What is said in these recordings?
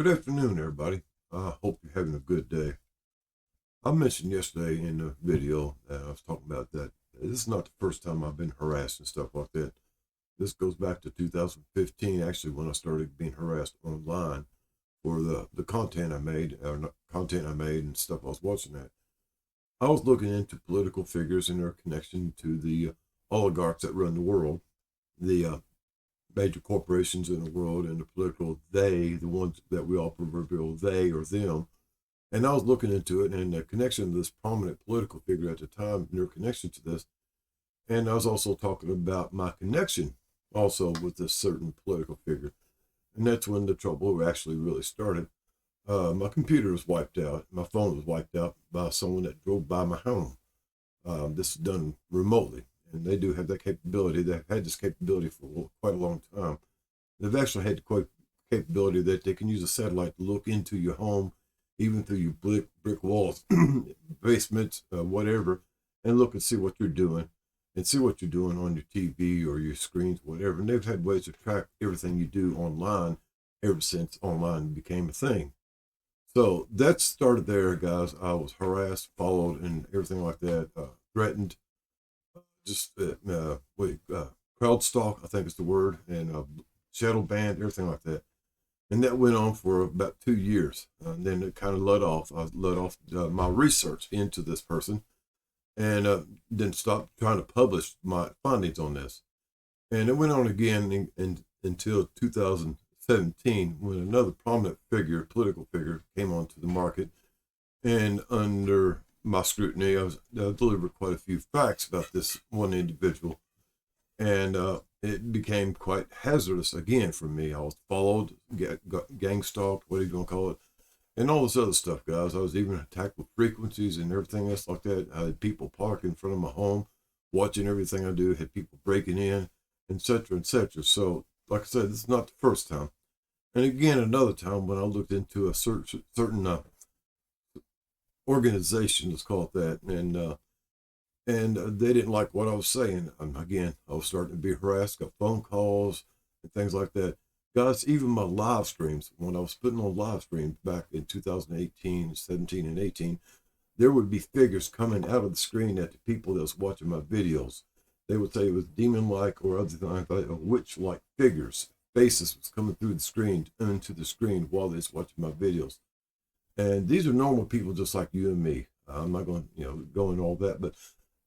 Good afternoon, everybody. I hope you're having a good day. I mentioned yesterday in the video that I was talking about that this is not the first time I've been harassed and stuff like that. This goes back to 2015, actually, when I started being harassed online for the content I made, content I made and stuff I was watching that. I was looking into political figures and their connection to the oligarchs that run the world, the major corporations in the world, and the political they, the ones that we all proverbial they or them. And I was looking into it and the connection to this prominent political figure at the time, and their connection to this. And I was also talking about my connection also with this certain political figure. And that's when the trouble actually really started. My computer was wiped out. My phone was wiped out by someone that drove by my home. This is done remotely, and they do have that capability. They've had this capability for quite a long time. They've actually had the capability that they can use a satellite to look into your home, even through your brick walls, basements, whatever, and look and see what you're doing, and see what you're doing on your TV or your screens, whatever. And they've had ways to track everything you do online ever since online became a thing. So that started there, guys. I was harassed, followed, and everything like that, threatened, just crowd stalk, I think is the word, and shadow banned, everything like that. And that went on for about 2 years. And then it kind of let off. I let off my research into this person, and then stopped trying to publish my findings on this. And it went on again until 2017, when another prominent figure, political figure, came onto the market. And under my scrutiny, I delivered quite a few facts about this one individual. And it became quite hazardous again for me. I was followed, gang stalked, what are you going to call it, and all this other stuff, guys. I was even attacked with frequencies and everything else like that. I had people parked in front of my home, watching everything I do, had people breaking in, etc., etc. So, like I said, this is not the first time. And again, another time when I looked into a certain organization, let's call it that, and they didn't like what I was saying. Again, I was starting to be harassed, got phone calls and things like that. Guys, even my live streams, when I was putting on live streams back in 2018, 17, and 18, there would be figures coming out of the screen at the people that was watching my videos. They would say it was demon-like or other things like witch-like figures. Faces was coming through the screen, into the screen while they was watching my videos. And these are normal people just like you and me. I'm not going to, go into all that, but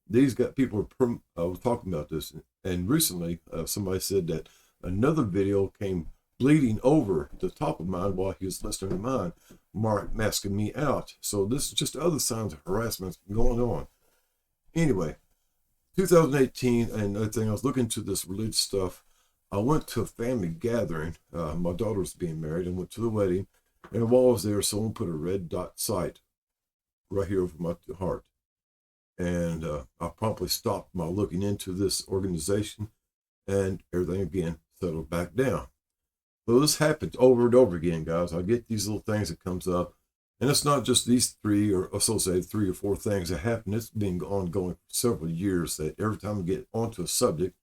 these got people I was talking about this, and recently somebody said that another video came bleeding over the top of mine while he was listening to mine, masking me out. So this is just other signs of harassment going on. Anyway, 2018, and another thing, I was looking into this religious stuff. I went to a family gathering. My daughter was being married, and went to the wedding. And while I was there, someone put a red dot sight right here over my heart. And I promptly stopped my looking into this organization, and everything again settled back down. So this happens over and over again, guys. I get these little things that comes up, and it's not just these three or associated 3 or 4 things that happen. It's been ongoing for several years that every time I get onto a subject,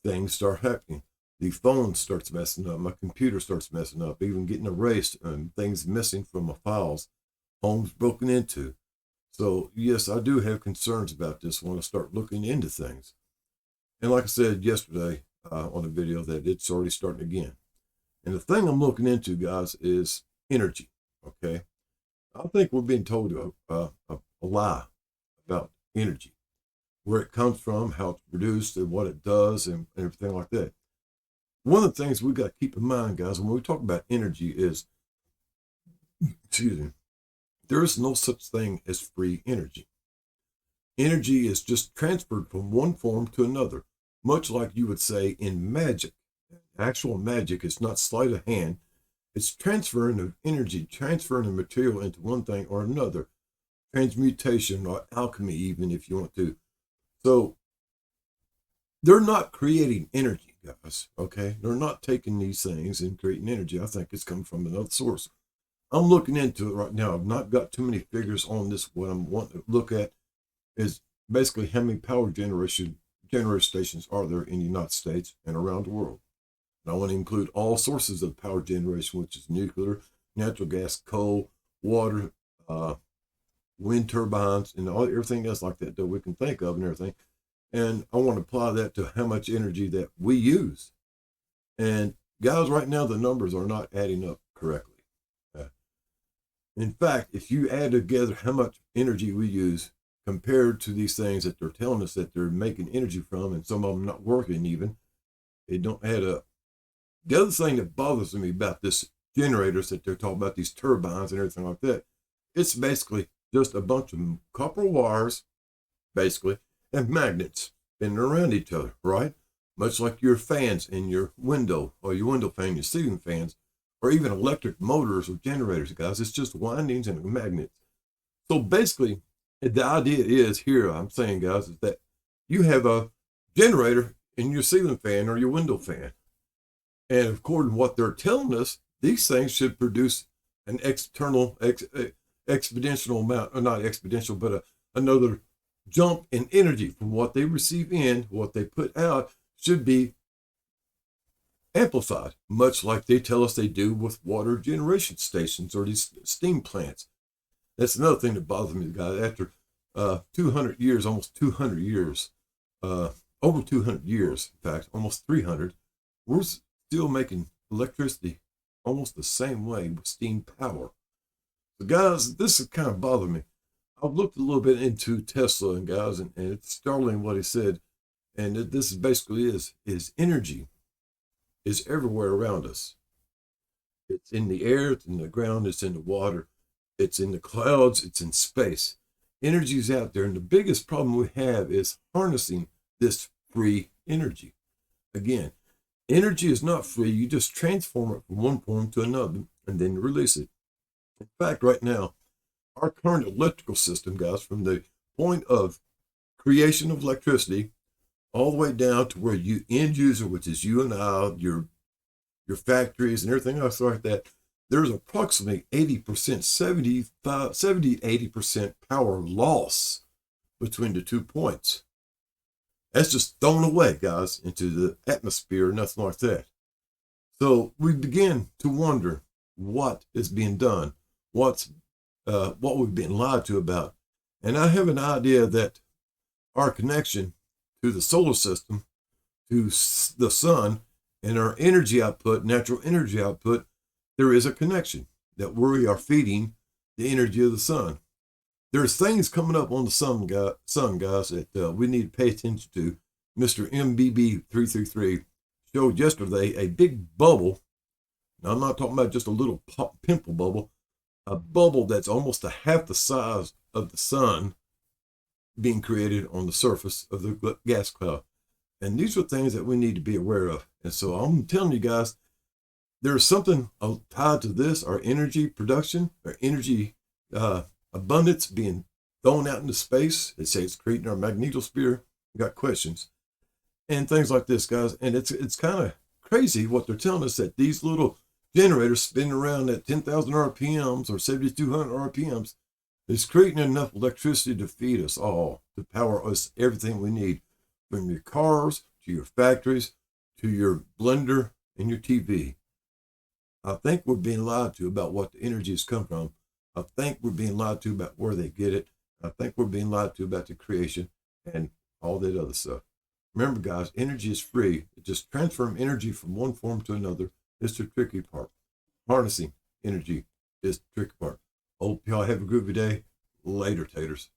things start happening. The phone starts messing up. My computer starts messing up, even getting erased and things missing from my files. Homes broken into. So, yes, I do have concerns about this when I start looking into things. And like I said yesterday on the video, that it's already starting again. And the thing I'm looking into, guys, is energy, okay? I think we're being told a lie about energy, where it comes from, how it's produced, and what it does, and everything like that. One of the things we got to keep in mind, guys, when we talk about energy is, excuse me, there is no such thing as free energy. Energy is just transferred from one form to another, much like you would say in magic. Actual magic is not sleight of hand. It's transferring of energy, transferring of material into one thing or another. Transmutation or alchemy, even if you want to. So they're not creating energy, guys, okay? They're not taking these things and creating energy. I think it's coming from another source. I'm looking into it right now. I've not got too many figures on this. What I'm wanting to look at is basically how many power generator stations are there in the United States and around the world. And I want to include all sources of power generation, which is nuclear, natural gas, coal, water, wind turbines, and everything else like that we can think of and everything. And I want to apply that to how much energy that we use. And guys, right now the numbers are not adding up correctly. In fact, if you add together how much energy we use compared to these things that they're telling us that they're making energy from, and some of them not working even, they don't add up. The other thing that bothers me about this generators that they're talking about, these turbines and everything like that, it's basically just a bunch of copper wires, basically, and magnets spinning around each other, right? Much like your fans in your window, or your window fan, your ceiling fans, or even electric motors or generators, guys. It's just windings and magnets. So basically, the idea is here, I'm saying, guys, is that you have a generator in your ceiling fan or your window fan. And according to what they're telling us, these things should produce an exponential amount, or not exponential, but another jump in energy from what they receive in, what they put out should be amplified, much like they tell us they do with water generation stations or these steam plants. That's another thing that bothers me, guys. After 200 years, almost 200 years, over 200 years, in fact, almost 300, we're still making electricity almost the same way with steam power. So, guys, this is kind of bothering me. I've looked a little bit into Tesla, and guys, and it's startling what he said. And this basically is energy is everywhere around us. It's in the air, it's in the ground, it's in the water, it's in the clouds, it's in space. Energy is out there, and the biggest problem we have is harnessing this free energy. Again, energy is not free. You just transform it from one form to another and then release it. In fact, right now, our current electrical system, guys, from the point of creation of electricity all the way down to where you end user, which is you and I, your factories and everything else like that, there's approximately 80%, 70-80% power loss between the 2 points. That's just thrown away, guys, into the atmosphere, nothing like that. So we begin to wonder what is being done, what we've been lied to about. And I have an idea that our connection to the solar system, to the sun, and our energy output, natural energy output, there is a connection that we are feeding the energy of the sun. There's things coming up on the sun, guys, that we need to pay attention to. Mr. MBB333 showed yesterday a big bubble. Now, I'm not talking about just a little pimple bubble, a bubble that's almost a half the size of the sun being created on the surface of the gas cloud. And these are things that we need to be aware of. And so I'm telling you guys, there's something tied to this, our energy production, our energy abundance being thrown out into space. They say it's creating our magnetosphere. We got questions and things like this, guys. And it's kind of crazy what they're telling us, that these little generators spinning around at 10,000 RPMs or 7,200 RPMs is creating enough electricity to feed us all, to power us everything we need, from your cars to your factories to your blender and your TV. I think we're being lied to about what the energy has come from. I think we're being lied to about where they get it. I think we're being lied to about the creation and all that other stuff. Remember, guys, energy is free. Just transferring energy from one form to another is the tricky part. Harnessing energy is the tricky part. Hope y'all have a groovy day. Later, taters.